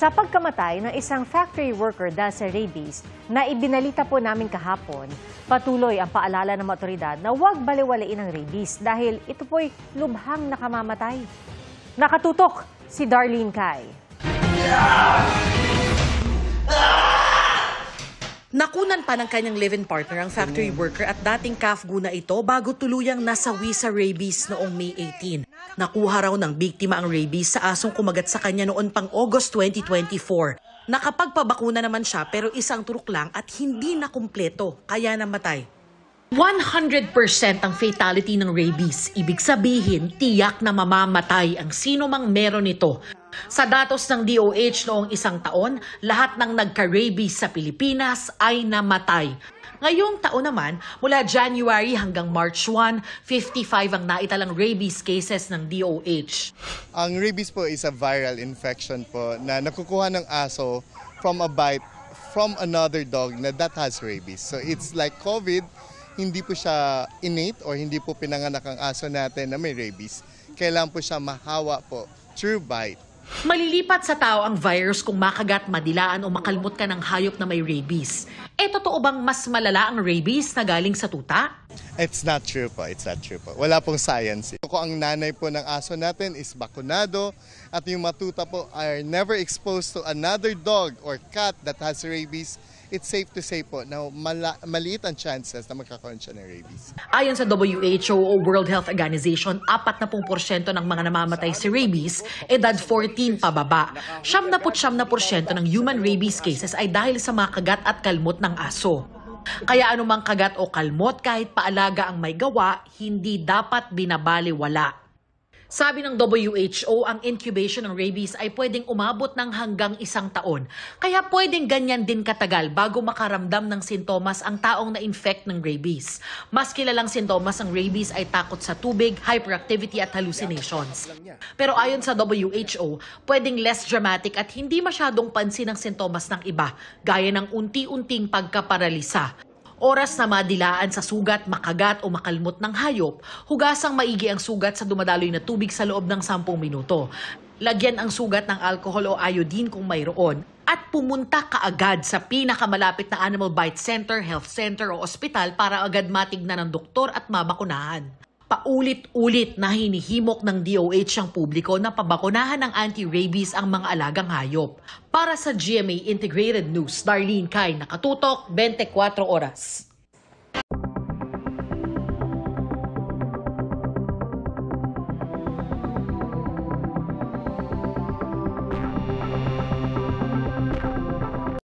Sa pagkamatay ng isang factory worker dahil sa rabies na ibinalita po namin kahapon, patuloy ang paalala ng mga otoridad na huwag baliwalain ang rabies dahil ito po'y lubhang nakamamatay. Nakatutok si Darlene Kai. Nakunan pa ng kanyang live-in partner ang factory worker at dating CAFGU na ito bago tuluyang nasawi sa rabies noong May 18. Nakuha raw ng biktima ang rabies sa asong kumagat sa kanya noon pang August 2024. Nakapagpabakuna naman siya pero isang turok lang at hindi na kumpleto, kaya namatay. 100% ang fatality ng rabies. Ibig sabihin, tiyak na mamamatay ang sino mang meron nito. Sa datos ng DOH noong isang taon, lahat ng nagka-rabies sa Pilipinas ay namatay. Ngayong taon naman, mula January hanggang March 1, 55 ang naitalang rabies cases ng DOH. Ang rabies po is a viral infection po na nakukuha ng aso from a bite from another dog na that has rabies. So it's like COVID, hindi po siya innate or hindi po pinanganak ang aso natin na may rabies. Kailangan po siya mahawa po through bite. Malilipat sa tao ang virus kung makagat, madilaan o makalmot ka ng hayop na may rabies. Totoo bang mas malala ang rabies na galing sa tuta? It's not true po. It's not true po. Wala pong science. Kung ang nanay po ng aso natin is bakunado at yung matuta po are never exposed to another dog or cat that has rabies, it's safe to say po na maliit ang chances na magkakaroon siya ng rabies. Ayon sa WHO o World Health Organization, 40% ng mga namamatay si rabies, edad 14 pababa. 79% ng human rabies cases ay dahil sa mga kagat at kalmot ng aso. Kaya anumang kagat o kalmot kahit paalaga ang may gawa, hindi dapat binabaliwala. Sabi ng WHO, ang incubation ng rabies ay pwedeng umabot ng hanggang 1 taon. Kaya pwedeng ganyan din katagal bago makaramdam ng sintomas ang taong na-infect ng rabies. Mas kilalang sintomas ng rabies ay takot sa tubig, hyperactivity at hallucinations. Pero ayon sa WHO, pwedeng less dramatic at hindi masyadong pansin ang sintomas ng iba, gaya ng unti-unting pagkaparalisa. Oras na madilaan sa sugat, makagat o makalmot ng hayop, hugasang maigi ang sugat sa dumadaloy na tubig sa loob ng 10 minuto. Lagyan ang sugat ng alcohol o iodine kung mayroon at pumunta kaagad sa pinakamalapit na Animal Bite Center, Health Center o ospital para agad matignan ng doktor at mabakunahan. Paulit-ulit na hinihimok ng DOH ang publiko na pabakunahan ng anti-rabies ang mga alagang hayop. Para sa GMA Integrated News, Darlene Kai, nakatutok 24 oras.